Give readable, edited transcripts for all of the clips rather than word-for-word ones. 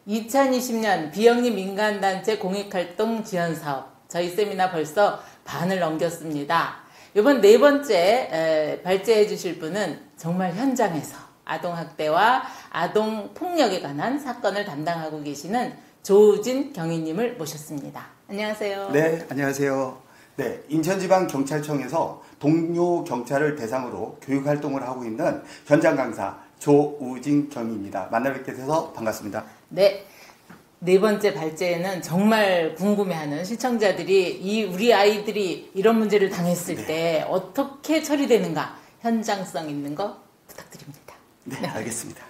2020년 비영리 민간단체 공익활동 지원사업 저희 세미나 벌써 반을 넘겼습니다. 이번 네 번째 발제해 주실 분은 정말 현장에서 아동학대와 아동폭력에 관한 사건을 담당하고 계시는 조우진 경위님을 모셨습니다. 안녕하세요. 네, 안녕하세요. 네, 인천지방경찰청에서 동료 경찰을 대상으로 교육활동을 하고 있는 현장 강사 조우진 경위입니다. 만나 뵙게 돼서 반갑습니다. 네. 네 번째 발제에는 정말 궁금해하는 시청자들이 우리 아이들이 이런 문제를 당했을 때 어떻게 처리되는가 현장성 있는 거 부탁드립니다. 네, 알겠습니다.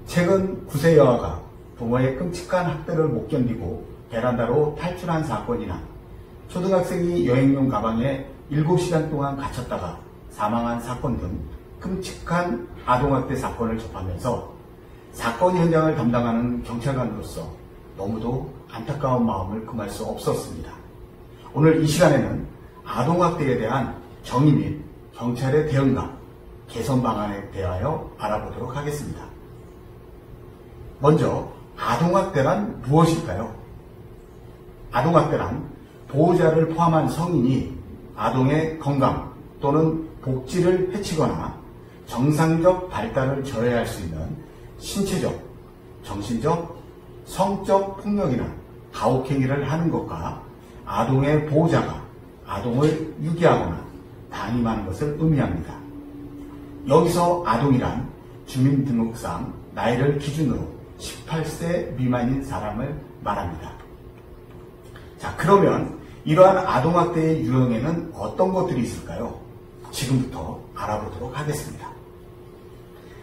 최근 9세 여아가 부모의 끔찍한 학대를 못 견디고 베란다로 탈출한 사건이나 초등학생이 여행용 가방에 7시간 동안 갇혔다가 사망한 사건 등 끔찍한 아동학대 사건을 접하면서 사건 현장을 담당하는 경찰관으로서 너무도 안타까운 마음을 금할 수 없었습니다. 오늘 이 시간에는 아동학대에 대한 정의 및 경찰의 대응과 개선 방안에 대하여 알아보도록 하겠습니다. 먼저 아동학대란 무엇일까요? 아동학대란 보호자를 포함한 성인이 아동의 건강 또는 복지를 해치거나 정상적 발달을 저해할 수 있는 신체적, 정신적, 성적 폭력이나 가혹행위를 하는 것과 아동의 보호자가 아동을 유기하거나 방임하는 것을 의미합니다. 여기서 아동이란 주민등록상 나이를 기준으로 18세 미만인 사람을 말합니다. 자, 그러면 이러한 아동학대의 유형에는 어떤 것들이 있을까요? 지금부터 알아보도록 하겠습니다.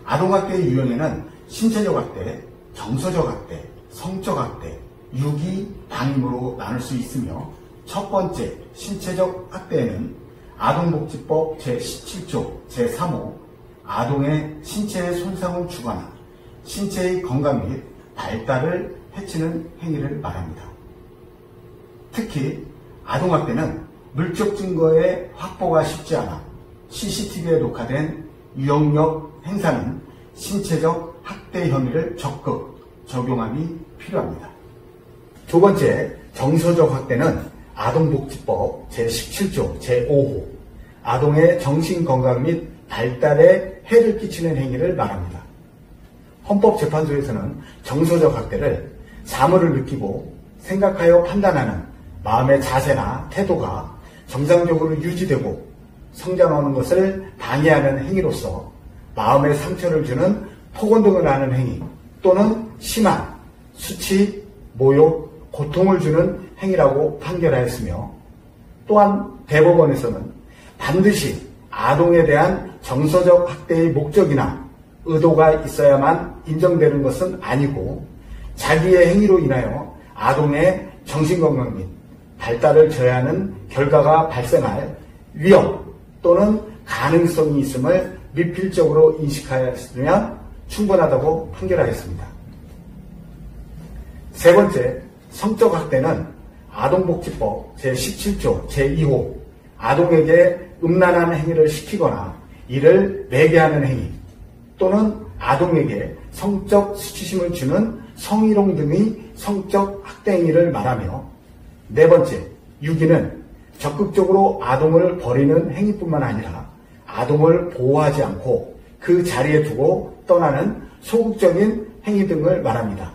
아동학대의 유형에는 신체적 학대, 정서적 학대, 성적 학대, 유기, 방임으로 나눌 수 있으며 첫 번째 신체적 학대에는 아동복지법 제17조 제3호 아동의 신체에 손상을 주거나 신체의 건강 및 발달을 해치는 행위를 말합니다. 특히 아동학대는 물적 증거의 확보가 쉽지 않아 CCTV에 녹화된 유형력 행사는 신체적 학대 혐의를 적극 적용함이 필요합니다. 두 번째, 정서적 학대는 아동복지법 제17조 제5호 아동의 정신건강 및 발달에 해를 끼치는 행위를 말합니다. 헌법재판소에서는 정서적 학대를 사물을 느끼고 생각하여 판단하는 마음의 자세나 태도가 정상적으로 유지되고 성장하는 것을 방해하는 행위로서 마음에 상처를 주는 폭언 등을 하는 행위 또는 심한 수치, 모욕, 고통을 주는 행위라고 판결하였으며 또한 대법원에서는 반드시 아동에 대한 정서적 학대의 목적이나 의도가 있어야만 인정되는 것은 아니고 자기의 행위로 인하여 아동의 정신건강 및 발달을 저해하는 결과가 발생할 위험 또는 가능성이 있음을 미필적으로 인식하였으면 충분하다고 판결하였습니다. 세 번째, 성적 학대는 아동복지법 제17조 제2호 아동에게 음란한 행위를 시키거나 이를 매개하는 행위 또는 아동에게 성적 수치심을 주는 성희롱 등의 성적 학대 행위를 말하며 네 번째, 유기는 적극적으로 아동을 버리는 행위뿐만 아니라 아동을 보호하지 않고 그 자리에 두고 떠나는 소극적인 행위 등을 말합니다.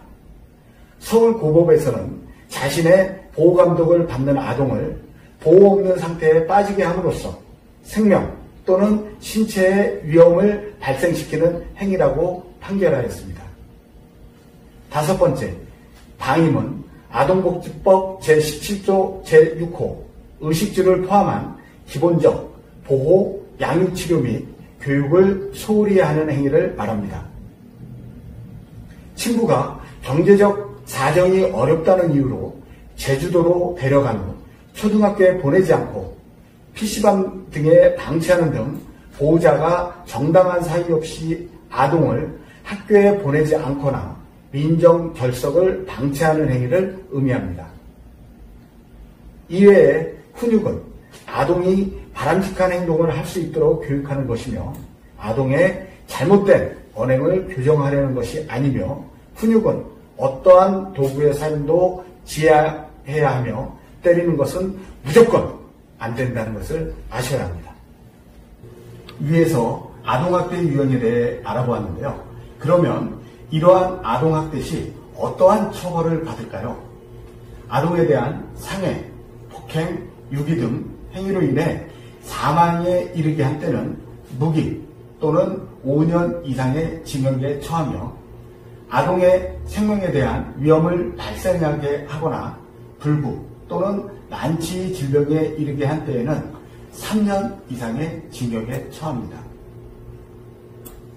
서울고법에서는 자신의 보호감독을 받는 아동을 보호 없는 상태에 빠지게 함으로써 생명 또는 신체의 위험을 발생시키는 행위라고 판결하였습니다. 다섯 번째, 방임은 아동복지법 제17조 제6호 의식주를 포함한 기본적 보호, 양육치료 및 교육을 소홀히 하는 행위를 말합니다. 친구가 경제적 사정이 어렵다는 이유로 제주도로 데려간 후 초등학교에 보내지 않고 PC방 등에 방치하는 등 보호자가 정당한 사유 없이 아동을 학교에 보내지 않거나 민정 결석을 방치하는 행위를 의미합니다. 이외에 훈육은 아동이 바람직한 행동을 할 수 있도록 교육하는 것이며 아동의 잘못된 언행을 교정하려는 것이 아니며 훈육은 어떠한 도구의 사용도 지양해야 하며 때리는 것은 무조건 안 된다는 것을 아셔야 합니다. 위에서 아동학대 유형에 대해 알아보았는데요. 그러면 이러한 아동학대 시 어떠한 처벌을 받을까요? 아동에 대한 상해, 폭행, 유기 등 행위로 인해 사망에 이르게 한 때는 무기 또는 5년 이상의 징역에 처하며 아동의 생명에 대한 위험을 발생하게 하거나 불구 또는 난치 질병에 이르게 한 때에는 3년 이상의 징역에 처합니다.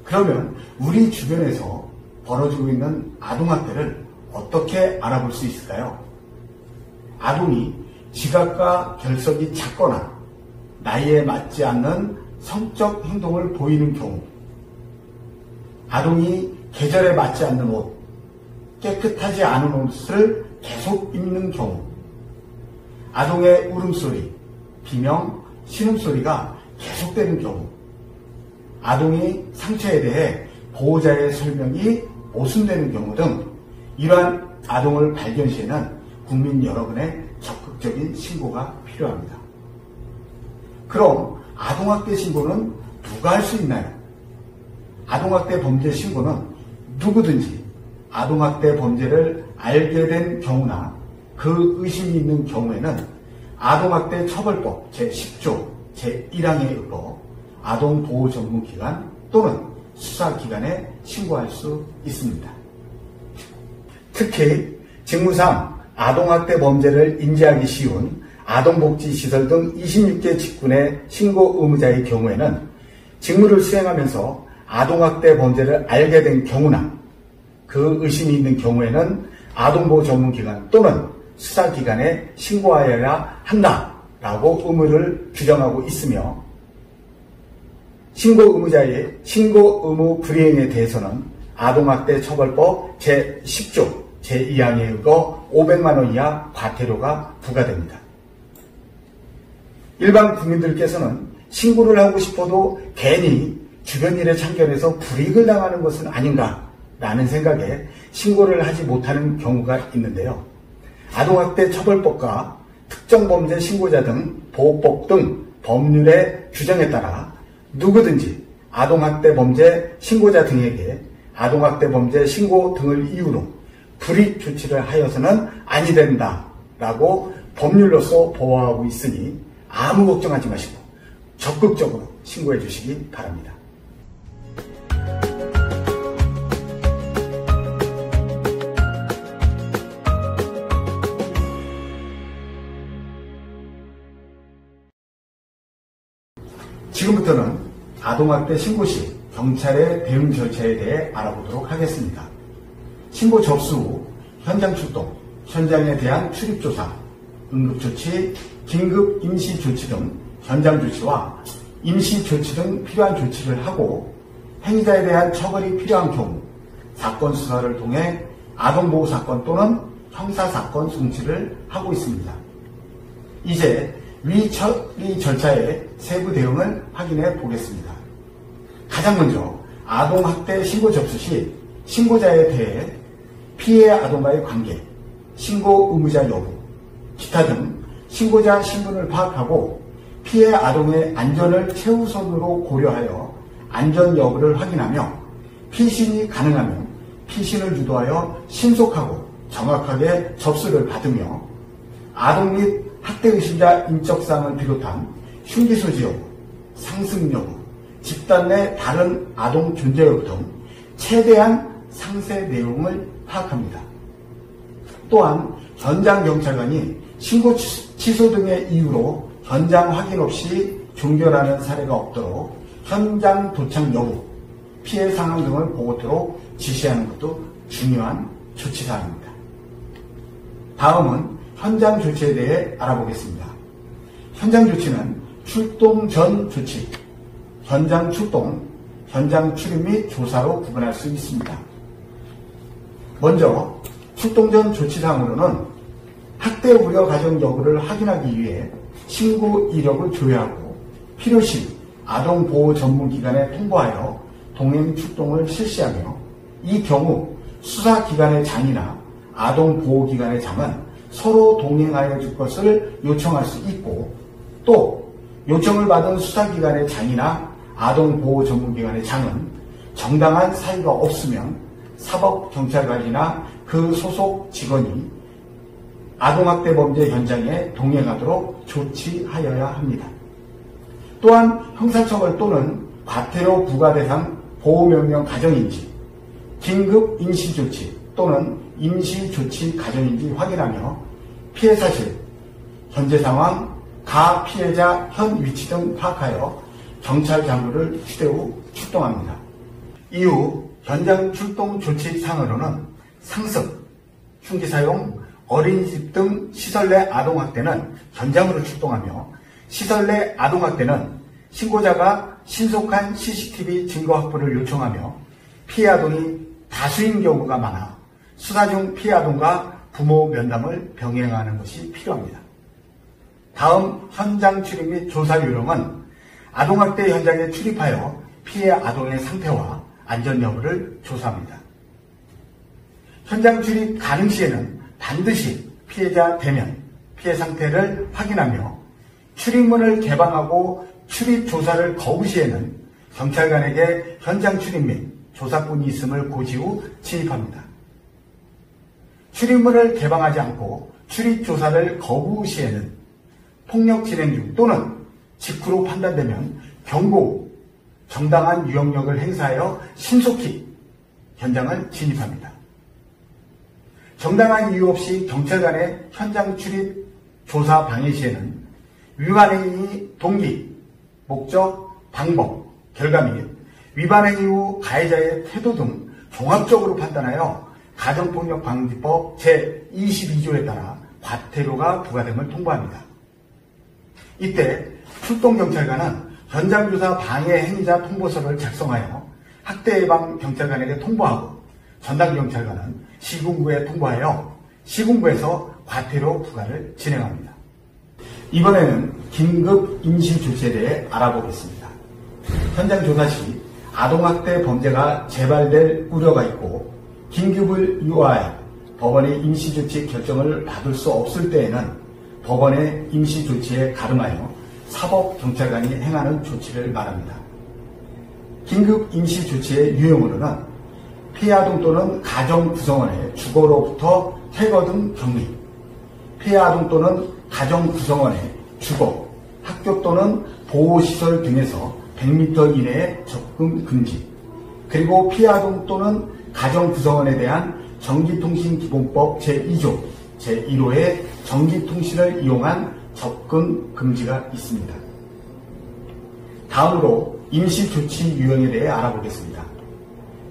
그러면 우리 주변에서 벌어지고 있는 아동학대를 어떻게 알아볼 수 있을까요? 아동이 지각과 결석이 작거나 나이에 맞지 않는 성적 행동을 보이는 경우, 아동이 계절에 맞지 않는 옷, 깨끗하지 않은 옷을 계속 입는 경우, 아동의 울음소리, 비명, 신음소리가 계속되는 경우, 아동이 상처에 대해 보호자의 설명이 모순되는 경우 등 이러한 아동을 발견 시에는 국민 여러분의 적극적인 신고가 필요합니다. 그럼 아동학대 신고는 누가 할 수 있나요? 아동학대 범죄 신고는 누구든지 아동학대 범죄를 알게 된 경우나 그 의심이 있는 경우에는 아동학대 처벌법 제10조 제1항에 의거 아동보호전문기관 또는 수사기관에 신고할 수 있습니다. 특히 직무상 아동학대 범죄를 인지하기 쉬운 아동복지시설 등 26개 직군의 신고 의무자의 경우에는 직무를 수행하면서 아동학대 범죄를 알게 된 경우나 그 의심이 있는 경우에는 아동보호전문기관 또는 수사기관에 신고하여야 한다라고 의무를 규정하고 있으며 신고 의무자의 신고 의무 불이행에 대해서는 아동학대 처벌법 제10조 제2항에 의거 500만 원 이하 과태료가 부과됩니다. 일반 국민들께서는 신고를 하고 싶어도 괜히 주변 일에 참견해서 불이익을 당하는 것은 아닌가라는 생각에 신고를 하지 못하는 경우가 있는데요. 아동학대 처벌법과 특정범죄 신고자 등 보호법 등 법률의 규정에 따라 누구든지 아동학대 범죄 신고자 등에게 아동학대 범죄 신고 등을 이유로 불이익 조치를 하여서는 아니 된다라고 법률로서 보호하고 있으니 아무 걱정하지 마시고 적극적으로 신고해 주시기 바랍니다. 지금부터는 아동학대 신고 시 경찰의 대응 절차에 대해 알아보도록 하겠습니다. 신고 접수 후 현장 출동, 현장에 대한 출입조사, 응급조치, 긴급 임시조치 등 현장 조치와 임시조치 등 필요한 조치를 하고 행위자에 대한 처벌이 필요한 경우 사건 수사를 통해 아동보호사건 또는 형사사건 송치를 하고 있습니다. 이제 위 처리 절차의 세부 대응을 확인해 보겠습니다. 가장 먼저 아동학대 신고 접수 시 신고자에 대해 피해 아동과의 관계, 신고 의무자 여부, 기타 등 신고자 신분을 파악하고 피해 아동의 안전을 최우선으로 고려하여 안전 여부를 확인하며 피신이 가능하면 피신을 유도하여 신속하고 정확하게 접수를 받으며 아동 및 학대 의심자 인적사항을 비롯한 흉기 소지 여부, 상승 여부, 집단 내 다른 아동 존재 여부 등 최대한 상세 내용을 파악합니다. 또한 현장 경찰관이 신고 취소 등의 이유로 현장 확인 없이 종결하는 사례가 없도록 현장 도착 여부, 피해 상황 등을 보고토록 지시하는 것도 중요한 조치사항입니다. 다음은 현장 조치에 대해 알아보겠습니다. 현장 조치는 출동 전 조치, 현장 출동, 현장 출입 및 조사로 구분할 수 있습니다. 먼저 출동 전 조치사항으로는 학대 우려 가정 여부를 확인하기 위해 신고 이력을 조회하고 필요시 아동보호 전문기관에 통보하여 동행 출동을 실시하며 이 경우 수사기관의 장이나 아동보호기관의 장은 서로 동행하여 줄 것을 요청할 수 있고, 또 요청을 받은 수사기관의 장이나 아동보호전문기관의 장은 정당한 사유가 없으면 사법경찰관이나 그 소속 직원이 아동학대 범죄 현장에 동행하도록 조치하여야 합니다. 또한 형사처벌 또는 과태료 부과 대상 보호명령 가정인지, 긴급 임시조치 또는 임시조치 가정인지 확인하며 피해 사실, 현재 상황, 가 피해자 현 위치 등 파악하여 경찰 장부를 휴대 후 출동합니다. 이후 현장 출동 조치 사항으로는 상습, 흉기 사용, 어린이집 등 시설 내 아동학대는 현장으로 출동하며, 시설 내 아동학대는 신고자가 신속한 CCTV 증거 확보를 요청하며 피해 아동이 다수인 경우가 많아 수사 중 피해 아동과 부모 면담을 병행하는 것이 필요합니다. 다음 현장 출입 및 조사 요령은 아동학대 현장에 출입하여 피해 아동의 상태와 안전 여부를 조사합니다. 현장 출입 가능 시에는 반드시 피해자 대면, 피해 상태를 확인하며 출입문을 개방하고 출입 조사를 거부 시에는 경찰관에게 현장 출입 및 조사권이 있음을 고지 후 진입합니다. 출입문을 개방하지 않고 출입 조사를 거부 시에는 폭력 진행 중 또는 직후로 판단되면 경고, 정당한 유형력을 행사하여 신속히 현장을 진입합니다. 정당한 이유 없이 경찰관의 현장 출입 조사 방해 시에는 위반 행위 동기, 목적, 방법, 결과 및 위반 행위 후 가해자의 태도 등 종합적으로 판단하여 가정폭력방지법 제22조에 따라 과태료가 부과됨을 통보합니다. 이때 출동경찰관은 현장조사 방해 행위자 통보서를 작성하여 학대예방경찰관에게 통보하고, 전담경찰관은 시군구에 통보하여 시군구에서 과태료 부과를 진행합니다. 이번에는 긴급 임시조치에 대해 알아보겠습니다. 현장 조사 시 아동학대 범죄가 재발될 우려가 있고 긴급을 이유하여 법원의 임시조치 결정을 받을 수 없을 때에는 법원의 임시조치에 가름하여 사법경찰관이 행하는 조치를 말합니다. 긴급 임시조치의 유형으로는 피해 아동 또는 가정 구성원의 주거로부터 퇴거 등 격리, 피해 아동 또는 가정 구성원의 주거, 학교 또는 보호시설 등에서 100m 이내에 접근 금지, 그리고 피해 아동 또는 가정 구성원에 대한 전기통신기본법 제2조, 제1호의 전기통신을 이용한 접근 금지가 있습니다. 다음으로 임시조치 유형에 대해 알아보겠습니다.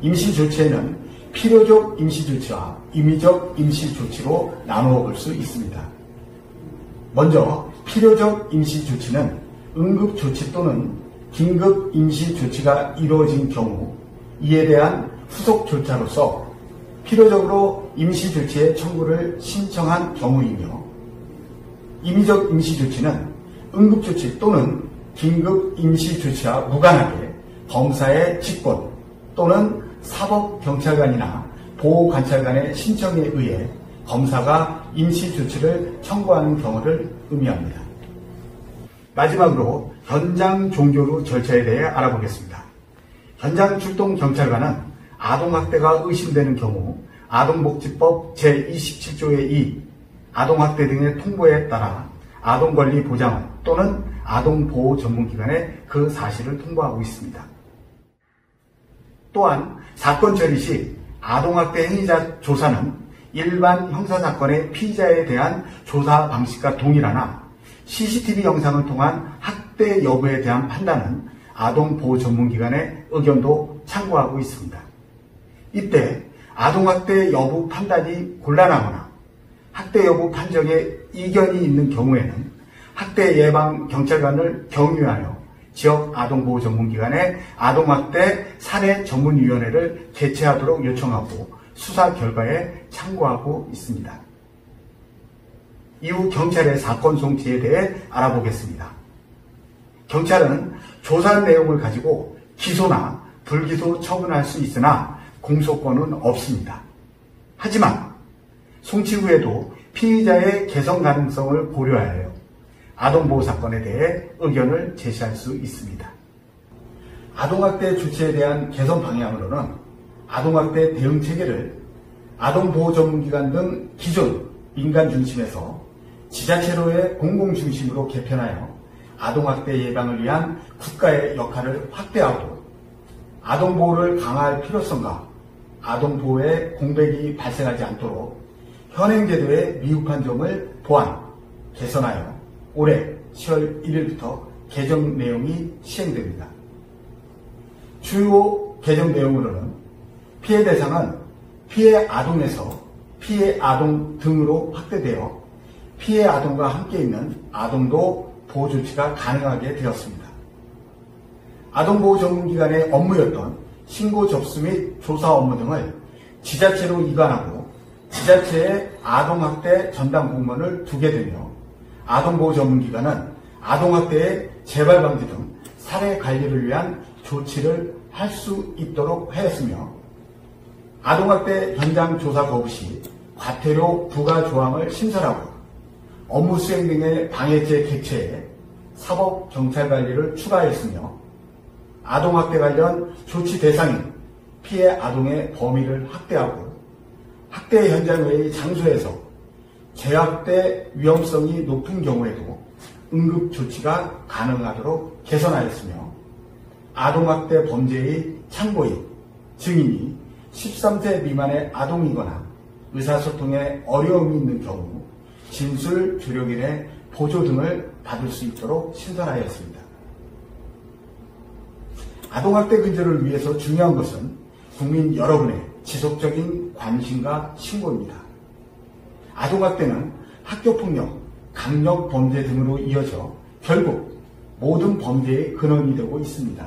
임시조치에는 필요적 임시조치와 임의적 임시조치로 나누어 볼 수 있습니다. 먼저 필요적 임시조치는 응급조치 또는 긴급 임시조치가 이루어진 경우 이에 대한 후속조처로서 필요적으로 임시조치의 청구를 신청한 경우이며, 임의적 임시조치는 응급조치 또는 긴급 임시조치와 무관하게 검사의 직권 또는 사법경찰관이나 보호관찰관의 신청에 의해 검사가 임시조치를 청구하는 경우를 의미합니다. 마지막으로 현장 종교루 절차에 대해 알아보겠습니다. 현장 출동 경찰관은 아동학대가 의심되는 경우 아동복지법 제27조의 2 아동학대 등의 통보에 따라 아동권리보장원 또는 아동보호전문기관에 그 사실을 통보하고 있습니다. 또한 사건 처리 시 아동학대 행위자 조사는 일반 형사사건의 피의자에 대한 조사 방식과 동일하나 CCTV 영상을 통한 학대 여부에 대한 판단은 아동보호전문기관의 의견도 참고하고 있습니다. 이때 아동학대 여부 판단이 곤란하거나 학대 여부 판정에 이견이 있는 경우에는 학대 예방 경찰관을 경유하여 지역 아동보호전문기관에 아동학대 사례 전문위원회를 개최하도록 요청하고 수사 결과에 참고하고 있습니다. 이후 경찰의 사건 송치에 대해 알아보겠습니다. 경찰은 조사한 내용을 가지고 기소나 불기소 처분할 수 있으나 공소권은 없습니다. 하지만 송치 후에도 피의자의 개선 가능성을 고려하여 아동보호 사건에 대해 의견을 제시할 수 있습니다. 아동학대 조치에 대한 개선 방향으로는 아동학대 대응 체계를 아동보호 전문기관 등 기존 민간 중심에서 지자체로의 공공 중심으로 개편하여 아동학대 예방을 위한 국가의 역할을 확대하고 아동보호를 강화할 필요성과 아동보호에 공백이 발생하지 않도록 현행제도의 미흡한 점을 보완, 개선하여 올해 10월 1일부터 개정 내용이 시행됩니다. 주요 개정 내용으로는 피해 대상은 피해 아동에서 피해 아동 등으로 확대되어 피해 아동과 함께 있는 아동도 보호 조치가 가능하게 되었습니다. 아동보호 전문기관의 업무였던 신고 접수 및 조사 업무 등을 지자체로 이관하고 지자체에 아동학대 전담 공무원을 두게 되며 아동보호 전문기관은 아동학대의 재발 방지 등 사례 관리를 위한 조치를 할 수 있도록 하였으며 아동학대 현장 조사 거부 시 과태료 부과 조항을 신설하고 업무 수행 등의 방해죄 객체에 사법경찰관리를 추가하였으며 아동학대 관련 조치 대상인 피해 아동의 범위를 확대하고 학대 현장 외의 장소에서 재학대 위험성이 높은 경우에도 응급조치가 가능하도록 개선하였으며 아동학대 범죄의 참고인, 증인이 13세 미만의 아동이거나 의사소통에 어려움이 있는 경우 진술 조력인의 보조 등을 받을 수 있도록 신설하였습니다. 아동학대 근절을 위해서 중요한 것은 국민 여러분의 지속적인 관심과 신고입니다. 아동학대는 학교폭력, 강력범죄 등으로 이어져 결국 모든 범죄의 근원이 되고 있습니다.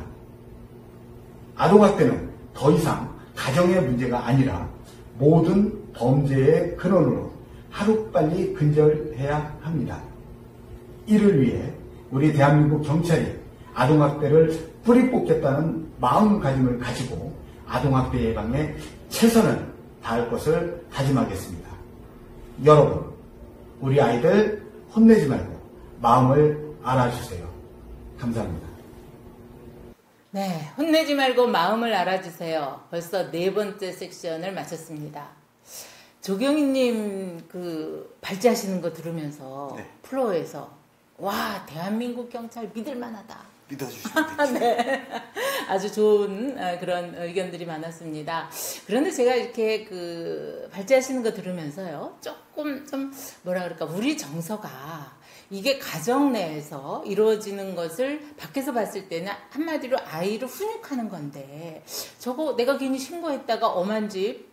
아동학대는 더 이상 가정의 문제가 아니라 모든 범죄의 근원으로 하루빨리 근절해야 합니다. 이를 위해 우리 대한민국 경찰이 아동학대를 뿌리 뽑겠다는 마음가짐을 가지고 아동학대 예방에 최선을 다할 것을 다짐하겠습니다. 여러분, 우리 아이들 혼내지 말고 마음을 알아주세요. 감사합니다. 네, 혼내지 말고 마음을 알아주세요. 벌써 4번째 섹션을 마쳤습니다. 조경희님 그 발제하시는 거 들으면서 네. 플로어에서 와, 대한민국 경찰 믿을만하다. 믿어주시면 되죠. 네. 아주 좋은 그런 의견들이 많았습니다. 그런데 제가 이렇게 그 발제하시는 거 들으면서요, 조금 좀 뭐라 그럴까, 우리 정서가 이게 가정 내에서 이루어지는 것을 밖에서 봤을 때는 한마디로 아이를 훈육하는 건데 저거 내가 괜히 신고했다가 엄한 집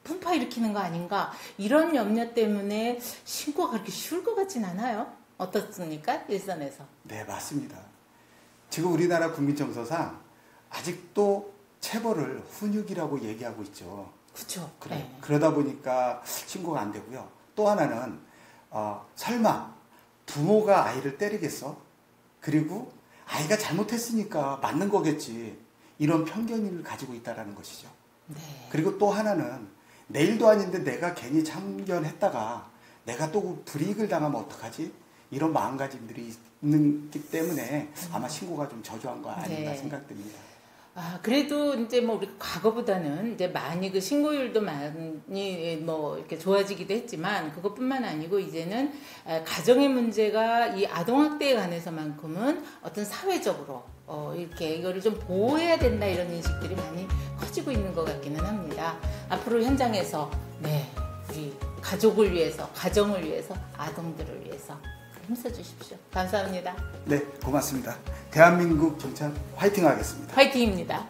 분파 일으키는 거 아닌가, 이런 염려 때문에 신고가 그렇게 쉬울 것 같진 않아요. 어떻습니까? 일선에서. 네, 맞습니다. 지금 우리나라 국민정서상 아직도 체벌을 훈육이라고 얘기하고 있죠. 그렇죠. 네. 그러다 보니까 신고가 안 되고요. 또 하나는 설마 부모가 아이를 때리겠어? 그리고 아이가 잘못했으니까 맞는 거겠지. 이런 편견을 가지고 있다는 것이죠. 네. 그리고 또 하나는 내 일도 아닌데 내가 괜히 참견했다가 내가 또 불이익을 당하면 어떡하지? 이런 마음가짐들이 있기 때문에 아마 신고가 좀 저조한 거 아닌가 생각됩니다. 아, 그래도 이제 뭐 우리 과거보다는 이제 많이 그 신고율도 많이 뭐 이렇게 좋아지기도 했지만 그것뿐만 아니고 이제는 가정의 문제가 이 아동학대에 관해서만큼은 어떤 사회적으로 이렇게 이거를 좀 보호해야 된다, 이런 인식들이 많이 커지고 있는 것 같기는 합니다. 앞으로 현장에서 우리 가족을 위해서, 가정을 위해서, 아동들을 위해서 힘써 주십시오. 감사합니다. 네, 고맙습니다. 대한민국 경찰 화이팅 하겠습니다. 화이팅입니다.